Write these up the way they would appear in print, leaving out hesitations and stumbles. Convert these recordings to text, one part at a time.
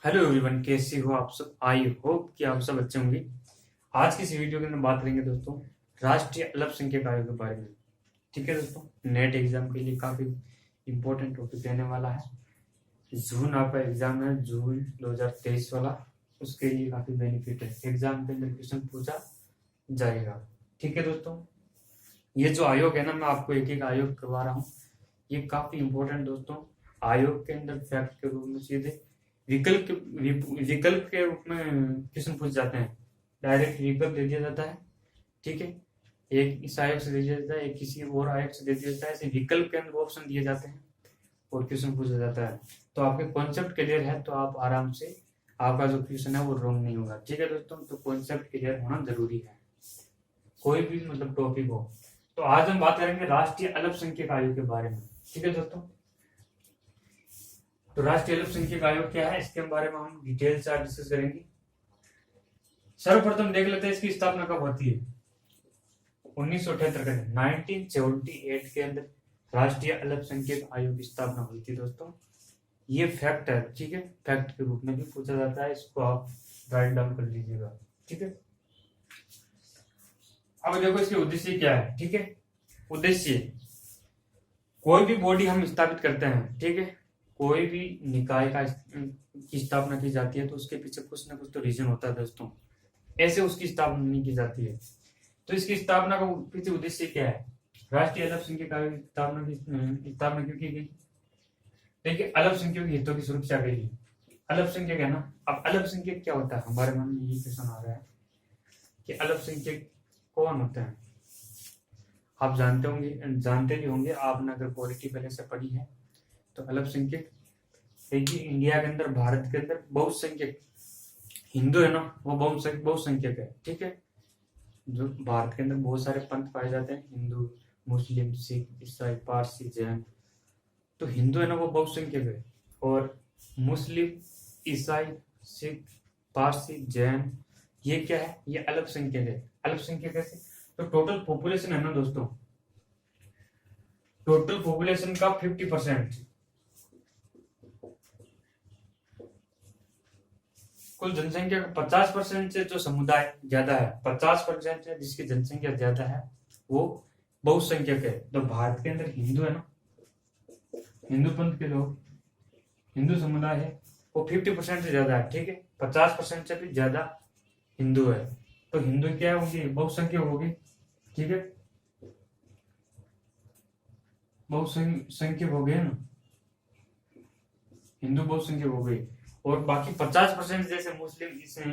Hello everyone, कैसे हो आप सब। आई होप कि आप सब अच्छे होंगे। आज की इस वीडियो के अंदर बात करेंगे दोस्तों राष्ट्रीय अल्पसंख्यक आयोग के बारे में। ठीक है दोस्तों, नेट एग्जाम के लिए काफी इंपॉर्टेंट टॉपिक रहने वाला है। जून आपका एग्जाम है, जून 2023 वाला। उसके लिए काफी बेनिफिट है, एग्जाम के अंदर क्वेश्चन पूछा जाएगा। ठीक है दोस्तों, ये जो आयोग है ना, मैं आपको एक एक आयोग करवा रहा हूँ। ये काफी इंपॉर्टेंट दोस्तों। आयोग के अंदर फैक्ट के रूप में सीधे विकल्प के रूप में क्वेश्चन पूछ जाते हैं। डायरेक्ट विकल्प दे दिया जाता है। ठीक है, एक इस आयोग से दे दिया जाता है, एक किसी और आयोग से दे दिया जाता है। ऐसे विकल्प के अंदर ऑप्शन दिए जाते हैं और क्वेश्चन पूछा जाता है। तो आपके कॉन्सेप्ट क्लियर है तो आप आराम से, आपका जो क्वेश्चन है वो रॉन्ग नहीं होगा। ठीक है दोस्तों, तो कॉन्सेप्ट क्लियर होना जरूरी है, कोई भी मतलब टॉपिक हो। तो आज हम बात करेंगे राष्ट्रीय अल्पसंख्यक आयोग के बारे में। ठीक है दोस्तों, तो राष्ट्रीय अल्पसंख्यक आयोग क्या है, इसके बारे में हम डिटेल से डिस्कस करेंगे। सर्वप्रथम देख लेते हैं इसकी स्थापना कब होती है। 1978 के अंदर 1978 के अंदर राष्ट्रीय अल्पसंख्यक आयोग की स्थापना हुई थी दोस्तों। ये फैक्ट है। ठीक है, फैक्ट के रूप में भी पूछा जाता है, इसको आप राइट डाउन कर लीजिएगा। ठीक है, अब देखो इसके उद्देश्य क्या है। ठीक है, उद्देश्य, कोई भी बॉडी हम स्थापित करते हैं, ठीक है, कोई भी निकाय का की स्थापना की जाती है तो उसके पीछे कुछ ना कुछ तो रीजन होता है दोस्तों। ऐसे उसकी स्थापना नहीं की जाती है। तो इसकी स्थापना का पीछे उद्देश्य क्या है, राष्ट्रीय अल्पसंख्यक आयोग की स्थापना क्यों की गई। देखिए, अल्पसंख्यक हितों की सुरक्षा के लिए। अल्पसंख्यक है ना, अब अल्पसंख्यक क्या होता है, हमारे मन में यही क्वेश्चन आ रहा है कि अल्पसंख्यक कौन होते हैं। आप जानते भी होंगे, आपने अगर पॉलिटी पहले से पढ़ी है तो। अल्पसंख्यक देखिए, इंडिया के अंदर, भारत के अंदर बहुसंख्यक हिंदू है ना, वो बहुसंख्यक है। ठीक है, जो भारत के अंदर बहुत सारे पंथ पाए जाते हैं, हिंदू, मुस्लिम, सिख, ईसाई, पारसी, जैन। तो हिंदू है ना, वो बहुसंख्यक है। और मुस्लिम, ईसाई, सिख, पारसी, जैन, ये क्या है, ये अल्पसंख्यक है। अल्पसंख्यक कैसे, तो टोटल पॉपुलेशन है ना दोस्तों, टोटल पॉपुलेशन का 50%, कुल जनसंख्या का 50% से जो समुदाय ज्यादा है, 50% से जिसकी जनसंख्या ज्यादा है, वो बहुसंख्यक है। तो भारत के अंदर हिंदू है ना, हिंदू पंथ के लोग, हिंदू समुदाय है, वो 50% से ज्यादा है। ठीक है, 50% से भी ज्यादा हिंदू है। तो हिंदू क्या होगी, बहुसंख्यक होगी। ठीक है, बहुसंख्यक हो गए ना, हिंदू बहुसंख्यक हो गई। और बाकी 50% जैसे मुस्लिम,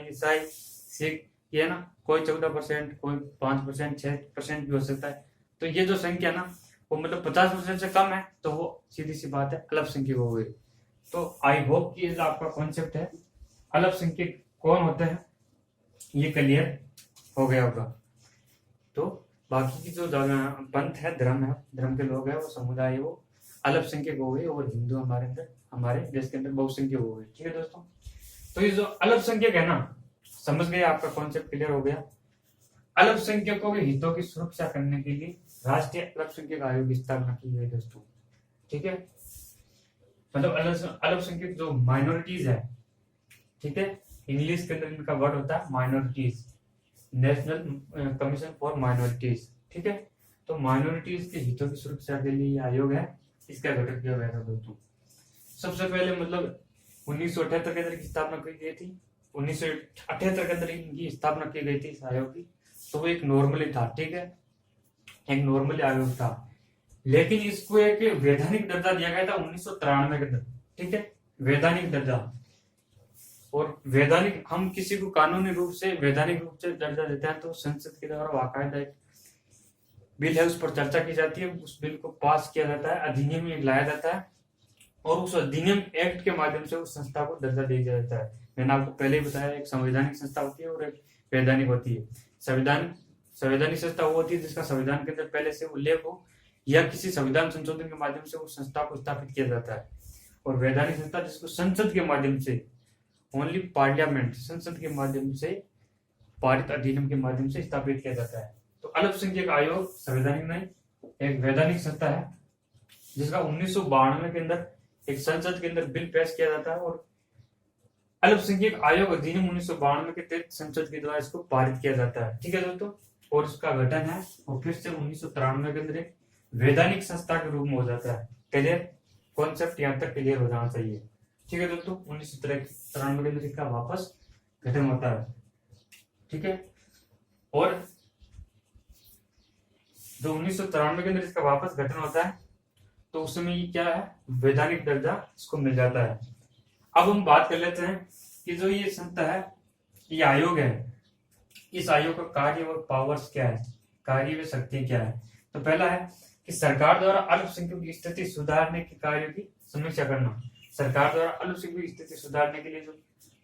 ईसाई, सिख, ये ना, कोई 14%, कोई 5%, 6% भी हो सकता है। तो ये जो संख्या ना, वो मतलब 50% से कम है, तो वो सीधी सी बात है अल्पसंख्यक हो गई। तो आई होप कि ये जो आपका कॉन्सेप्ट है अल्पसंख्यक कौन होते हैं, ये क्लियर हो गया होगा। तो बाकी की जो पंथ है, धर्म है, धर्म के लोग हैं, वो समुदाय है, वो अल्पसंख्यक हो गए। और हिंदू हमारे अंदर, हमारे देश के अंदर बहुसंख्यक हो गए। ठीक है दोस्तों, तो ये जो अल्पसंख्यक है ना, समझ गए, आपका कॉन्सेप्ट क्लियर हो गया। अल्पसंख्यकों के हितों की सुरक्षा करने के लिए राष्ट्रीय अल्पसंख्यक आयोग की स्थापना की गई दोस्तों। ठीक है, मतलब अल्पसंख्यक जो माइनॉरिटीज है, ठीक है, इंग्लिश के अंदर इनका वर्ड होता है minorities, national commission for minorities. ठीक है, तो माइनॉरिटीज के हितों की सुरक्षा के लिए आयोग है, इसका गठन किया गया था दोस्तों। सबसे पहले मतलब 1978 के अंदर की स्थापना की गई थी। 1978 के अंदर इनकी स्थापना की गई थी इस आयोग की। तो वो एक नॉर्मली था। ठीक है, एक नॉर्मली आयोग था, लेकिन इसको एक वैधानिक दर्जा दिया गया था 1993 के अंदर। ठीक है, वैधानिक दर्जा। और वैधानिक, हम किसी को कानूनी रूप से वैधानिक रूप से दर्जा देते हैं तो संसद के द्वारा बाकायदा एक बिल है, उस पर चर्चा की जाती है, उस बिल को पास किया जाता है, अधिनियम में लाया जाता है, और उस अधिनियम एक्ट के माध्यम से उस संस्था को दर्जा दिया जाता है। मैंने आपको पहले ही बताया, एक संवैधानिक संस्था होती है और एक वैधानिक होती है। संवैधानिक संस्था वो होती है जिसका संविधान के अंदर पहले से उल्लेख हो, या किसी संविधान संशोधन के माध्यम से उस संस्था को स्थापित किया जाता है। और वैधानिक संस्था जिसको संसद के माध्यम से, ओनली पार्लियामेंट, संसद के माध्यम से, पारित अधिनियम के माध्यम से स्थापित किया जाता है। तो अल्पसंख्यक आयोग संवैधानिक नहीं, एक वैधानिक संस्था है, जिसका 1992 के अंदर एक संसद के अंदर बिल पेश किया जाता है। और अल्पसंख्यक आयोग अधिनियम 1992 के तहत संसद के द्वारा इसको पारित किया जाता है। ठीक है दोस्तों, और इसका गठन है वो फिर से 1993 के अंदर एक वैधानिक संस्था के रूप में हो जाता है। क्लियर कॉन्सेप्ट यहाँ तक क्लियर हो जाना चाहिए। ठीक है दोस्तों, 1993 के अंदर इसका वापस गठन होता है। ठीक है, और जो 1993 के अंदर इसका वापस गठन होता है तो उस समय ये क्या है, वैधानिक दर्जा इसको मिल जाता है। अब हम बात कर लेते हैं कि जो ये संस्था है, ये आयोग है, इस आयोग का कार्य और पावर्स क्या है, कार्य व शक्ति क्या है। तो पहला है कि सरकार द्वारा अल्पसंख्यकों की स्थिति सुधारने के कार्यों की समीक्षा करना। सरकार द्वारा अल्पसंख्यकों की स्थिति सुधारने के लिए जो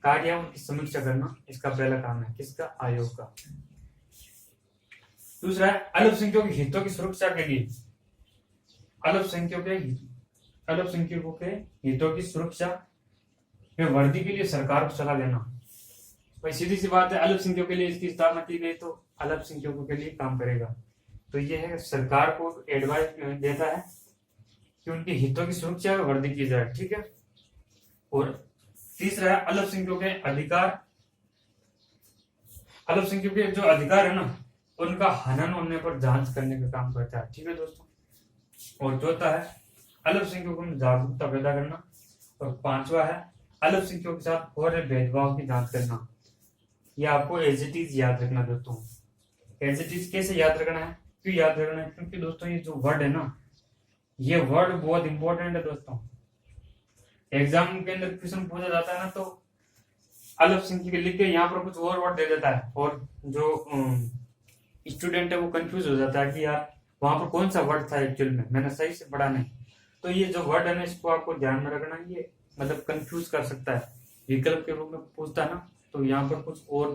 कार्य है उनकी समीक्षा करना इसका पहला काम है, किसका, आयोग का। दूसरा है अल्पसंख्यकों के हितों की सुरक्षा के लिए, अल्पसंख्यकों के हितों की सुरक्षा व वर्दी के लिए सरकार को सलाह देना। भाई सीधी सी बात है, अल्पसंख्यकों के लिए इसकी स्थापना की गई तो अल्पसंख्यकों के लिए काम करेगा। तो ये है सरकार को एडवाइस देता है कि उनके हितों की सुरक्षा व वर्दी की जाए। ठीक है, और तीसरा है अल्पसंख्यकों के अधिकार, अल्पसंख्यकों के जो अधिकार है ना उनका हनन होने पर जांच करने का काम करता है। ठीक है दोस्तों, और चौथा है अल्पसंख्यकों में जागरूकता पैदा करना, और पांचवा है अल्पसंख्यकों के साथ हो रहे भेदभाव की जांच करना। ये आपको एज इट इज याद रखना दोस्तों। एज इट इज कैसे याद रखना है, क्यों याद रखना है, क्योंकि दोस्तों ये जो वर्ड है ना, ये वर्ड बहुत इंपॉर्टेंट है दोस्तों। एग्जाम के अंदर क्वेश्चन पूछा जाता है ना तो अल्पसंख्यक लिख के यहाँ पर कुछ और वर्ड दे देता है, और जो स्टूडेंट है वो कंफ्यूज हो जाता है कि यार वहां पर कौन सा वर्ड था एक्चुअल में, मैंने सही से पढ़ा नहीं। तो ये जो वर्ड है ना इसको आपको ध्यान में रखना, ये मतलब कंफ्यूज कर सकता है, विकल्प के रूप में पूछता है ना तो यहाँ पर कुछ और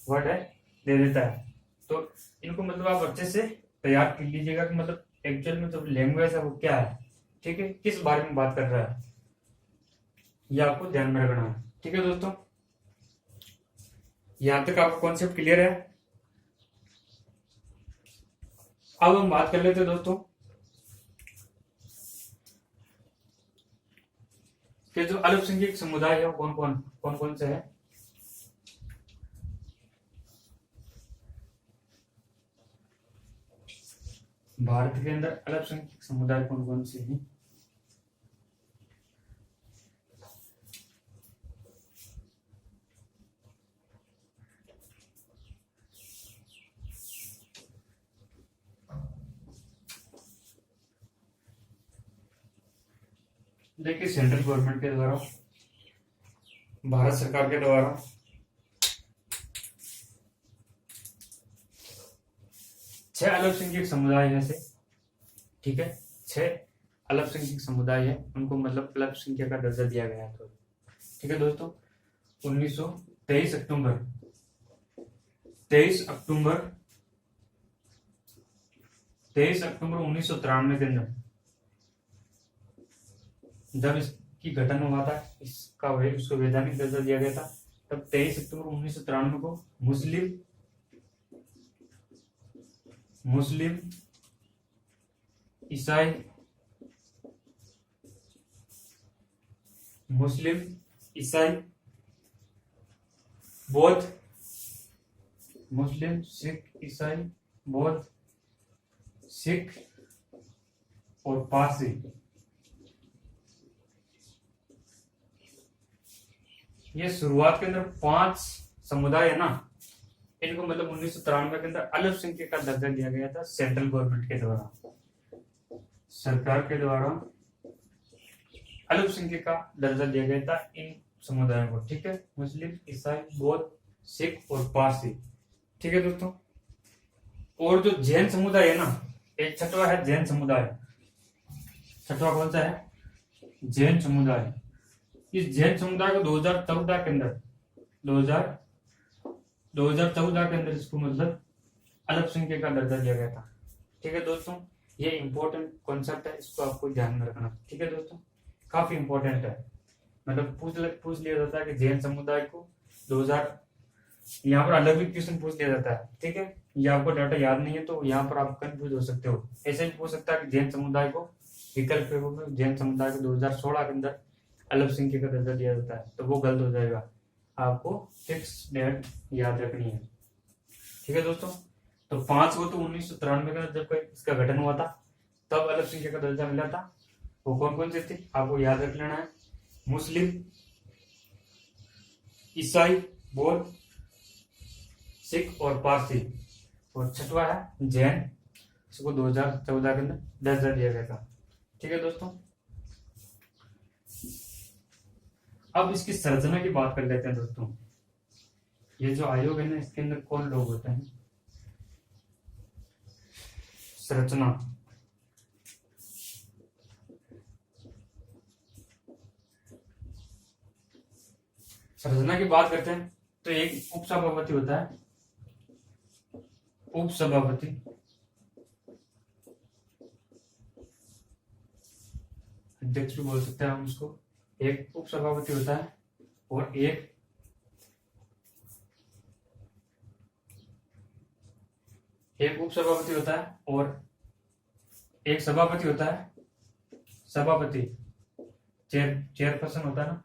वर्ड है दे देता है। तो इनको मतलब आप अच्छे से तैयार कर लीजिएगा कि मतलब एक्चुअल में जो लैंग्वेज है वो क्या है। ठीक है, किस बारे में बात कर रहा है, ये आपको ध्यान में रखना है। ठीक है दोस्तों, यहां तक आपका कॉन्सेप्ट क्लियर है। अब हम बात कर लेते हैं दोस्तों कि जो अल्पसंख्यक समुदाय है वो कौन कौन से है। भारत के अंदर अल्पसंख्यक समुदाय कौन कौन से हैं। देखिए, सेंट्रल गवर्नमेंट के द्वारा, भारत सरकार के द्वारा छह अल्पसंख्यक समुदाय है से, ठीक है, छह अल्पसंख्यक समुदाय है, उनको मतलब अल्पसंख्यक का दर्जा दिया गया है। तो ठीक है दोस्तों, 23 अक्टूबर 1993 के अंदर जब इसकी गठन हुआ था, उसको वैधानिक दर्जा दिया गया था, तब 23 अक्टूबर 1993 को मुस्लिम ईसाई बौद्ध, मुस्लिम सिख ईसाई बौद्ध सिख और पारसी, ये शुरुआत के अंदर 5 समुदाय है ना, इनको मतलब 1993 के अंदर अल्पसंख्यक का दर्जा दिया गया था सेंट्रल गवर्नमेंट के द्वारा, सरकार के द्वारा अल्पसंख्यक का दर्जा दिया गया था इन समुदायों को। ठीक है, मुस्लिम ईसाई बौद्ध सिख और पारसी। ठीक है दोस्तों, और जो जैन समुदाय है ना, एक छठवा है जैन समुदाय। छठवा कौन सा है, जैन समुदाय। इस जैन समुदाय को 2014 के अंदर 2014 के अंदर इसको मतलब अल्पसंख्यक का दर्जा दिया गया था। ठीक है दोस्तों, ये इंपॉर्टेंट कॉन्सेप्ट है, इसको आपको ध्यान में रखना। ठीक है दोस्तों, काफी इंपॉर्टेंट है, मतलब पूछ लिया जाता है कि जैन समुदाय को 2000, यहाँ पर अलग भी क्वेश्चन पूछ लिया जाता है। ठीक है, ये आपको डाटा याद नहीं है तो यहाँ पर आप कंफ्यूज हो सकते हो। ऐसे भी पूछ सकता है कि जैन समुदाय को विकल्प के रूप में जैन समुदाय को 2016 के अंदर अल्पसंख्यक का दर्जा दिया जाता है, तो वो गलत हो जाएगा। आपको फिक्स डेट याद रखनी है। ठीक है दोस्तों, तो 5 को तो 1993 में जब इसका गठन हुआ था तब अल्पसंख्यक का दर्जा मिला था। वो कौन कौन से थे आपको याद रख लेना है, मुस्लिम, ईसाई, बौद्ध, सिख और पारसी। और छठवा है जैन, इसको 2014 के अंदर दर्जा दिया गया था। ठीक है दोस्तों, अब इसकी संरचना की बात कर लेते हैं दोस्तों। ये जो आयोग है ना, इसके अंदर कौन लोग होते हैं। संरचना, संरचना की बात करते हैं तो एक उपसभापति होता है, उपसभापति, अध्यक्ष भी बोल सकते हैं हम उसको। एक उपसभापति होता है और एक उपसभापति होता है और एक सभापति होता है। सभापति चेयरपर्सन होता है ना,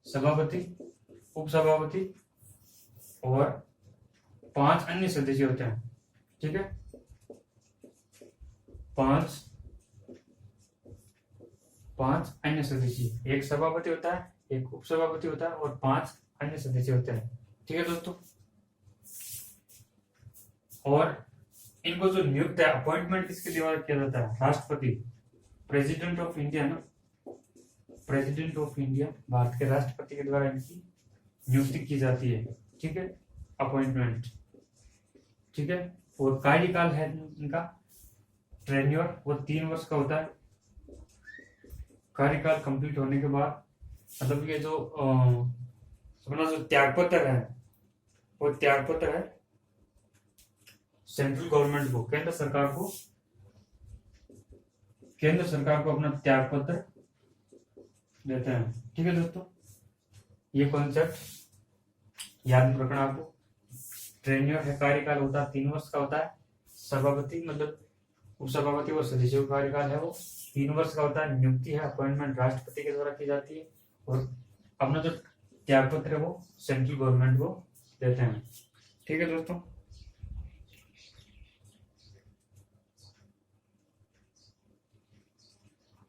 सभापति, उपसभापति और 5 अन्य सदस्य होते हैं। ठीक है, 5 अन्य सदस्य, एक सभापति होता है, एक उपसभापति होता है और 5 अन्य सदस्य होते हैं। ठीक है दोस्तों, और इनको जो नियुक्त है, अपॉइंटमेंट किसके द्वारा किया जाता है, राष्ट्रपति, प्रेसिडेंट ऑफ इंडिया ना, प्रेसिडेंट ऑफ इंडिया, भारत के राष्ट्रपति के द्वारा इनकी नियुक्ति की जाती है। ठीक है, अपॉइंटमेंट। ठीक है, और कार्यकाल है इनका, टेन्योर, वो 3 वर्ष का होता है। कार्यकाल कंप्लीट होने के बाद, मतलब ये जो अपना जो त्यागपत्र है, वो त्यागपत्र है सेंट्रल गवर्नमेंट को, केंद्र सरकार को अपना त्यागपत्र देते हैं। ठीक है दोस्तों, ये कॉन्सेप्ट याद रखना आपको। टेन्योर है, कार्यकाल होता है 3 वर्ष का होता है। सभापति मतलब उपसभापति और सदस्यों का कार्यकाल है वो 3 वर्ष का होता है। नियुक्ति है, अपॉइंटमेंट राष्ट्रपति के द्वारा की जाती है और अपना जो त्यागपत्र है वो सेंट्रल गवर्नमेंट को देते हैं। ठीक है दोस्तों,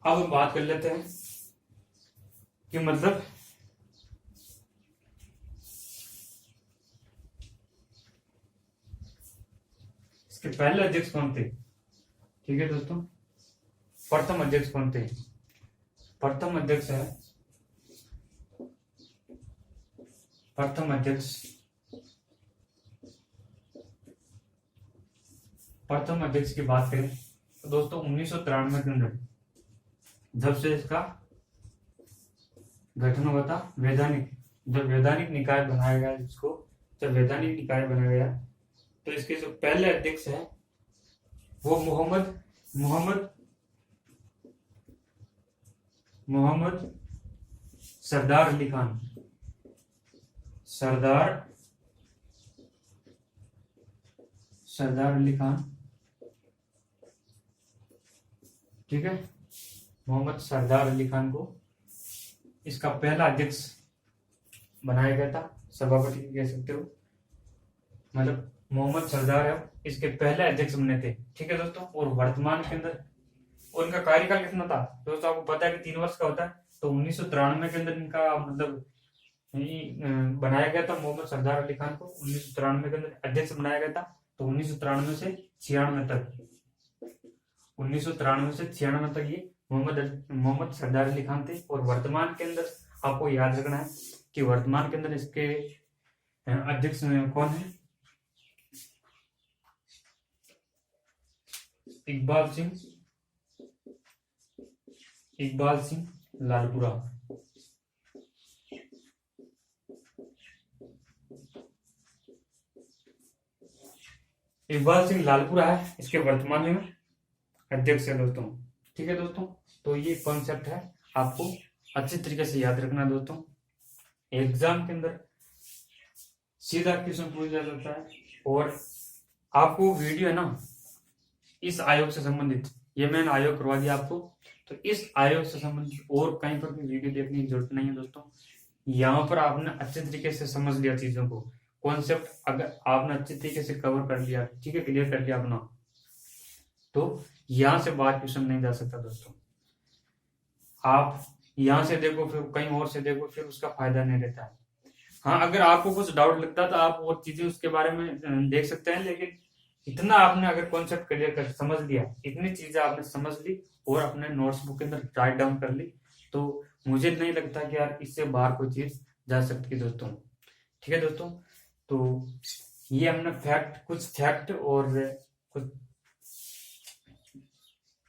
अब हम बात कर लेते हैं कि मतलब इसके पहले अध्यक्ष कौन थे। ठीक है दोस्तों, प्रथम अध्यक्ष कौन थे। प्रथम अध्यक्ष है, प्रथम अध्यक्ष की बात करें तो दोस्तों 1993 के अंदर जब से इसका गठन हुआ था, जब वैधानिक निकाय बनाया गया इसको, जब वैधानिक निकाय बनाया गया तो इसके जो पहले अध्यक्ष है वो मोहम्मद सरदार अली खान, सरदार अली खान। ठीक है, मोहम्मद सरदार अली खान को इसका पहला अध्यक्ष बनाया गया था, सभापति कह सकते हो, मतलब मोहम्मद सरदार है इसके पहले अध्यक्ष बने थे। ठीक है दोस्तों, और वर्तमान के अंदर उनका कार्यकाल कितना था दोस्तों, आपको पता है कि 3 वर्ष का होता है। तो 1993 के अंदर इनका मतलब बनाया गया था, मोहम्मद सरदार अली खान को 1993 के अंदर अध्यक्ष बनाया गया था। तो 1993 से 96 तक, 1993 से 96 तक ये मोहम्मद सरदार अली खान थे। और वर्तमान के अंदर आपको याद रखना है कि वर्तमान के अंदर इसके अध्यक्ष कौन है, इकबाल सिंह लालपुरा। इकबाल सिंह लालपुरा है इसके वर्तमान में अध्यक्ष है दोस्तों। ठीक है दोस्तों, तो ये कॉन्सेप्ट है, आपको अच्छे तरीके से याद रखना दोस्तों। एग्जाम के अंदर सीधा क्वेश्चन पूछा जाता है। और आपको वीडियो है ना इस आयोग से संबंधित, ये मैंने आयोग करवा दिया आपको, तो इस आयोग से संबंधित और कहीं पर भी वीडियो देखने की जरूरत नहीं है दोस्तों। यहाँ पर आपने अच्छे तरीके से समझ लिया चीजों को, कॉन्सेप्ट अगर आपने अच्छे तरीके से कवर कर लिया, ठीक है, क्लियर कर लिया अपना, तो यहाँ से बाहर क्वेश्चन नहीं जा सकता दोस्तों। आप यहाँ से देखो फिर कहीं और से देखो, फिर उसका फायदा नहीं रहता है। हाँ, अगर आपको कुछ डाउट लगता है तो आप और चीजें उसके बारे में देख सकते हैं, लेकिन इतना आपने अगर कॉन्सेप्ट क्लियर कर समझ लिया, इतनी चीजें आपने समझ ली और अपने नोट्स बुक के अंदर राइट डाउन कर ली, तो मुझे नहीं लगता कि यार इससे बाहर कोई चीज जा सकती है दोस्तों। ठीक है दोस्तों, तो ये हमने कुछ फैक्ट और कुछ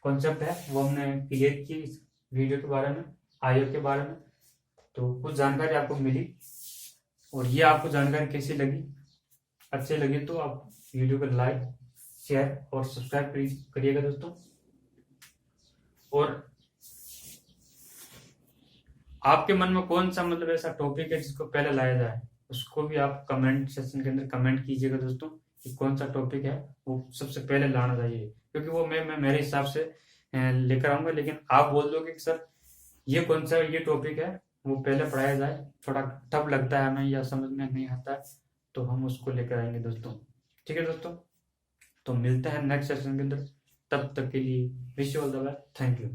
कॉन्सेप्ट है वो हमने क्लियर की इस वीडियो के बारे में, आयोग के बारे में। तो कुछ जानकारी आपको मिली, और ये आपको जानकारी कैसी लगी, अच्छी लगी तो आप वीडियो को लाइक, शेयर और सब्सक्राइब करिएगा दोस्तों। और आपके मन में कौन सा मतलब ऐसा टॉपिक है जिसको पहले लाया जाए, उसको भी आप कमेंट सेक्शन के अंदर कमेंट कीजिएगा दोस्तों कि कौन सा टॉपिक है वो सबसे पहले लाना चाहिए, क्योंकि वो मैं मेरे हिसाब से लेकर आऊंगा। लेकिन आप बोल दोगे कि सर ये कौन सा ये टॉपिक है वो पहले पढ़ाया जाए, थोड़ा टफ लगता है हमें या समझ में नहीं आता है, तो हम उसको लेकर आएंगे दोस्तों। ठीक है दोस्तों, तो मिलते हैं नेक्स्ट सेशन के अंदर, तब तक के लिए wish you all the best, thank you.